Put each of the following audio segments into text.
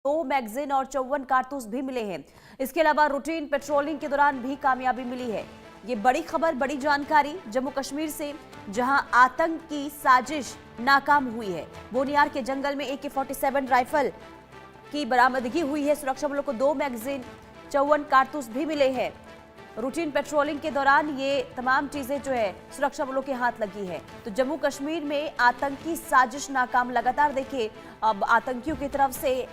2 magazine और 54 कारतूस भी मिले हैं। इसके अलावा रूटीन पेट्रोलिंग के दौरान भी कामयाबी मिली है। ये बड़ी खबर, बड़ी जानकारी जम्मू कश्मीर से, जहां आतंक की साजिश नाकाम हुई है। बोनियार के जंगल में AK-47 राइफल की बरामदगी हुई है। सुरक्षा बलों को 2 मैगजीन, 54 कारतूस भी मिले हैं। रूटीन पेट्रोलिंग के दौरान ये तमाम चीजें जो है सुरक्षा बलों के हाथ लगी है। तो जम्मू कश्मीर में आतंकी साजिश नाकाम। लगातार देखिए, अब आतंकियों की तरफ से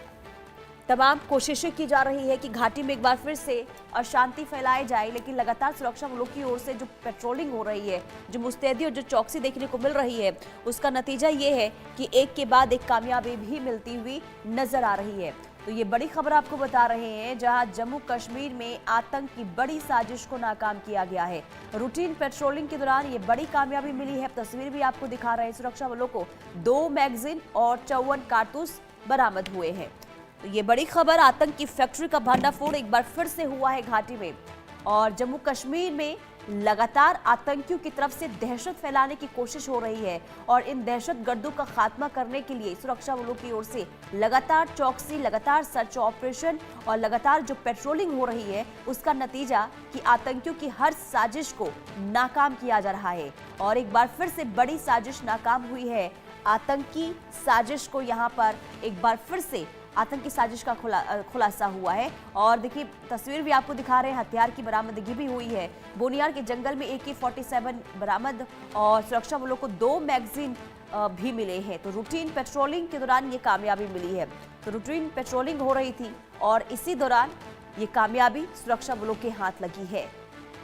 तमाम कोशिशें की जा रही है कि घाटी में एक बार फिर से अशांति फैलाई जाए, लेकिन लगातार सुरक्षा बलों की ओर से जो पेट्रोलिंग हो रही है, जो मुस्तैदी और जो चौकसी देखने को मिल रही है, उसका नतीजा ये है कि एक के बाद एक कामयाबी भी मिलती हुई नजर आ रही है। तो ये बड़ी खबर आपको बता रहे हैं, जहां जम्मू कश्मीर में आतंक की बड़ी साजिश को नाकाम किया गया है। रूटीन पेट्रोलिंग के दौरान ये बड़ी कामयाबी मिली है। तस्वीर भी आपको दिखा रहे हैं। सुरक्षा बलों को 2 मैगजीन और 54 कारतूस बरामद हुए हैं। तो ये बड़ी खबर, आतंक की फैक्ट्री का भांडाफोड़ एक बार फिर से हुआ है घाटी में। और जम्मू कश्मीर में लगातार आतंकियों की तरफ से दहशत फैलाने की कोशिश हो रही है और इन दहशतगर्दों का खात्मा करने के लिए सुरक्षा बलों की ओर से लगातार चौकसी, लगातार सर्च ऑपरेशन और लगातार जो पेट्रोलिंग हो रही है, उसका नतीजा कि आतंकियों की हर साजिश को नाकाम किया जा रहा है। और एक बार फिर से बड़ी साजिश नाकाम हुई है। आतंकी साजिश को यहाँ पर एक बार फिर से आतंकी साजिश का खुलासा हुआ है। और देखिए, तस्वीर भी आपको दिखा रहे हैं, हथियार की बरामदगी भी हुई है। बोनियार के जंगल में AK-47 बरामद और सुरक्षा बलों को 2 मैगजीन भी मिले हैं। तो रूटीन पेट्रोलिंग के दौरान ये कामयाबी मिली है। तो रूटीन पेट्रोलिंग हो रही थी और इसी दौरान ये कामयाबी सुरक्षा बलों के हाथ लगी है।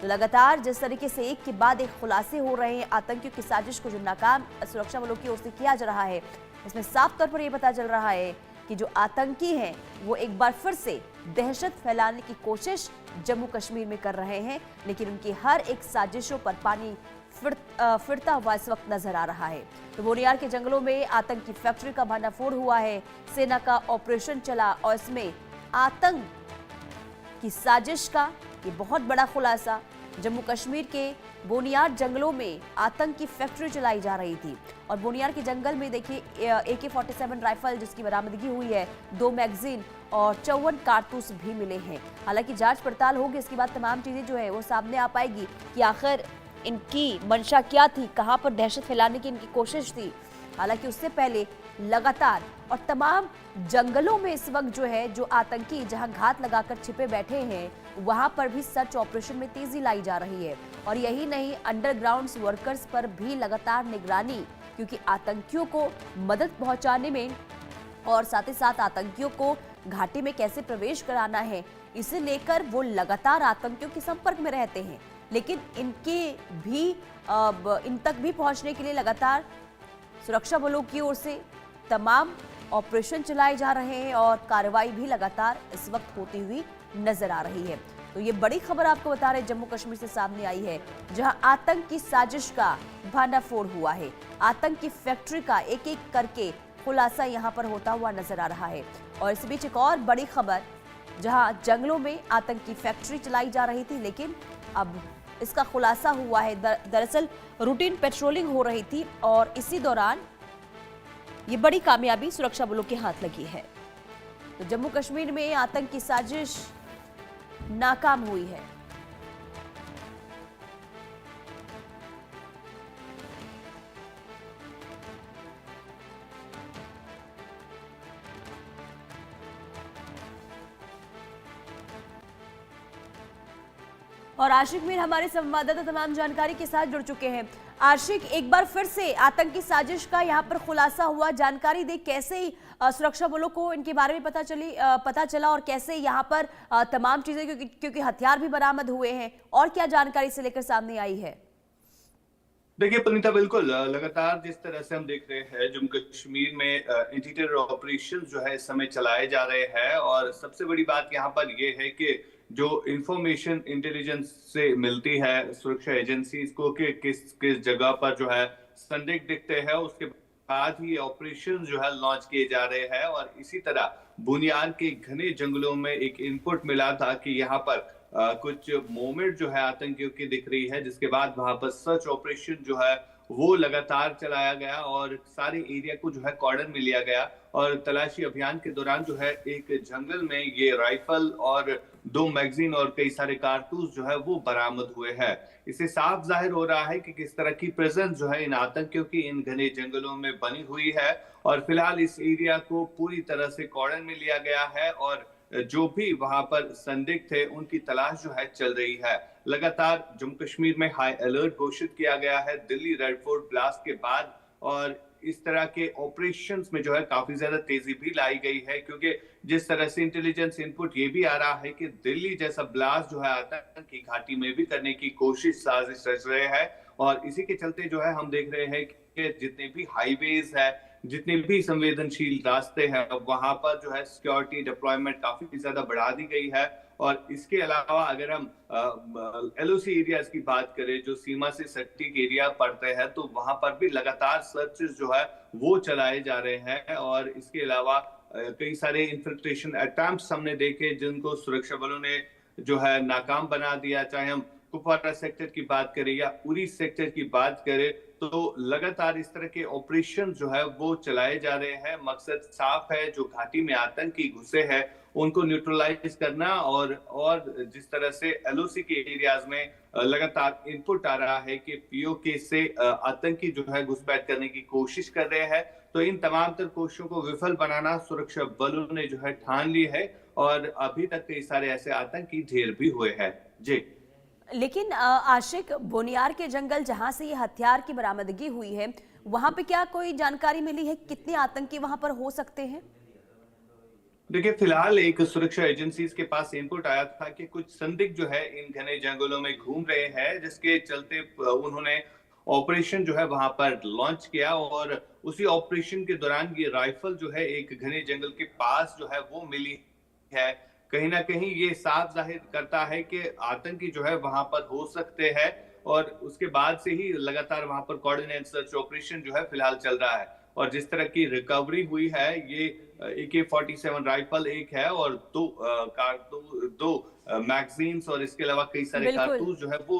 तो लगातार जिस तरीके से एक के बाद एक खुलासे हो रहे हैं आतंकियों की साजिश को जो नाकाम सुरक्षा बलों की ओर से किया जा रहा है, इसमें साफ तौर पर यह पता चल रहा है कि जो आतंकी हैं वो एक बार फिर से दहशत फैलाने की कोशिश जम्मू कश्मीर में कर रहे हैं, लेकिन उनकी हर एक साजिशों पर पानी फिरता हुआ इस वक्त नजर आ रहा है। तो बोनियार के जंगलों में आतंक की फैक्ट्री का भांडाफोड़ हुआ है। सेना का ऑपरेशन चला और इसमें आतंक की साजिश का ये बहुत बड़ा खुलासा। जम्मू कश्मीर के बोनियार जंगलों में आतंक की फैक्ट्री चलाई जा रही थी और बोनियार के जंगल में देखिए AK-47 राइफल जिसकी बरामदगी हुई है, 2 मैगजीन और 54 कारतूस भी मिले हैं। हालांकि जांच पड़ताल होगी, इसके बाद तमाम चीजें जो है वो सामने आ पाएगी कि आखिर इनकी मंशा क्या थी, कहां पर दहशत फैलाने की इनकी कोशिश थी। हालांकि उससे पहले लगातार और तमाम जंगलों में इस वक्त जो है जो आतंकी जहां घात लगाकर छिपे बैठे हैं, वहां पर भी सर्च ऑपरेशन में तेजी लाई जा रही है। और यही नहीं, अंडरग्राउंड वर्कर्स पर भी लगातार निगरानी, क्योंकि आतंकियों को मदद पहुंचाने में और साथ ही साथ आतंकियों को घाटी में कैसे प्रवेश कराना है, इसे लेकर वो लगातार आतंकियों के संपर्क में रहते हैं। लेकिन इन तक भी पहुंचने के लिए लगातार सुरक्षा बलों की ओर से तमाम ऑपरेशन चलाए जा रहे हैं और कार्रवाई भी लगातार इस वक्त होती हुई नजर आ रही है। तो ये बड़ी खबर आपको बता रहे जम्मू कश्मीर से सामने आई है, जहां आतंक की साजिश का भांडाफोड़ हुआ है। आतंक की फैक्ट्री का एक एक करके खुलासा यहां पर होता हुआ नजर आ रहा है। और इस बीच एक और बड़ी खबर, जहां जंगलों में आतंक की फैक्ट्री चलाई जा रही थी, लेकिन अब इसका खुलासा हुआ है। दरअसल रूटीन पेट्रोलिंग हो रही थी और इसी दौरान ये बड़ी कामयाबी सुरक्षा बलों के हाथ लगी है। तो जम्मू कश्मीर में आतंक की साजिश नाकाम हुई है। और आशिक मीर हमारे संवाददाता तमाम जानकारी के साथ जुड़ चुके हैं। आशिक, एक बार फिर से आतंकी साजिश का यहां पर खुलासा हुआ, जानकारी दे कैसे ही सुरक्षा बलों को इनके बारे में पता चला और कैसे यहां पर तमाम चीजें, क्योंकि हथियार भी बरामद हुए हैं, और क्या जानकारी से लेकर सामने आई है? देखिए पुनीता, बिल्कुल लगातार जिस तरह से हम देख रहे हैं जम्मू कश्मीर में एंटी टेरर ऑपरेशन जो है इस समय चलाए जा रहे हैं। और सबसे बड़ी बात यहाँ पर यह है कि जो इंफॉर्मेशन इंटेलिजेंस से मिलती है सुरक्षा एजेंसीज को कि किस किस जगह पर जो है संदिग्ध दिखते हैं, उसके बाद ही ऑपरेशन जो है लॉन्च किए जा रहे हैं। और इसी तरह बुनियाद के घने जंगलों में एक इनपुट मिला था कि यहाँ पर कुछ मूवमेंट जो है आतंकियों की दिख रही है, जिसके बाद वहां पर सर्च ऑपरेशन जो है वो लगातार चलाया गया और सारे एरिया को जो है कॉर्डन में लिया गया। और तलाशी अभियान के दौरान जो है एक जंगल में ये राइफल और 2 मैगजीन और कई सारे कारतूस जो है वो बरामद हुए हैं। इससे साफ जाहिर हो रहा है कि किस तरह की प्रेजेंस जो है इन आतंकियों की इन घने जंगलों में बनी हुई है और फिलहाल इस एरिया को पूरी तरह से कॉर्डन में लिया गया है और जो भी वहां पर संदिग्ध थे उनकी तलाश जो है चल रही है। लगातार जम्मू कश्मीर में हाई अलर्ट घोषित किया गया है दिल्ली रेड फोर्ट ब्लास्ट के बाद और इस तरह के ऑपरेशंस में जो है काफी ज्यादा तेजी भी लाई गई है क्योंकि जिस तरह से इंटेलिजेंस इनपुट ये भी आ रहा है कि दिल्ली जैसा ब्लास्ट जो है आतंक की घाटी में भी करने की कोशिश साजिश रच रहे हैं और इसी के चलते जो है हम देख रहे हैं कि जितने भी हाईवेज है जितने भी संवेदनशील रास्ते हैं वहां पर जो है सिक्योरिटी डिप्लॉयमेंट काफी ज्यादा बढ़ा दी गई है और इसके अलावा अगर हम एलओसी एरियाज की बात करें जो सीमा से सटीक एरिया पड़ते हैं तो वहां पर भी लगातार सर्चेस जो है वो चलाए जा रहे हैं और इसके अलावा कई सारे इन्फिल्ट्रेशन अटेम्प्ट्स हमने देखे जिनको सुरक्षा बलों ने जो है नाकाम बना दिया, चाहे हम कुपवाड़ा सेक्टर की बात करें या उरी सेक्टर की बात करें तो लगातार इस तरह के ऑपरेशन जो है वो चलाए जा रहे हैं। मकसद साफ है, जो घाटी में आतंकी घुसे हैं उनको न्यूट्रलाइज करना और जिस तरह से एलओसी के एरियाज में लगातार इनपुट आ रहा है कि पीओके से आतंकी जो है घुसपैठ करने की कोशिश कर रहे हैं तो इन तमाम तर कोशिशों को विफल बनाना सुरक्षा बलों ने जो है ठान ली है और अभी तक कई सारे ऐसे आतंकी ढेर भी हुए हैं। जी लेकिन आशिक, बोनियार के जंगल जहां से ये हथियार की बरामदगी हुई है वहां पे क्या कोई जानकारी मिली है कितने आतंकी वहां पर हो सकते हैं? देखिए फिलहाल एक सुरक्षा एजेंसी के पास इनपुट आया था कि कुछ संदिग्ध जो है इन घने जंगलों में घूम रहे हैं जिसके चलते उन्होंने ऑपरेशन जो है वहां पर लॉन्च किया और उसी ऑपरेशन के दौरान ये राइफल जो है एक घने जंगल के पास जो है वो मिली है। कहीं ना कहीं ये साफ जाहिर करता है कि आतंकी जो है वहां पर हो सकते हैं और उसके बाद से ही लगातार वहां पर कोऑर्डिनेट सर्च ऑपरेशन जो है फिलहाल चल रहा है और जिस तरह की रिकवरी हुई है ये AK-47 राइफल एक है और दो मैगजीन्स और इसके अलावा कई सारे बिल्कुल। कारतूस जो है वो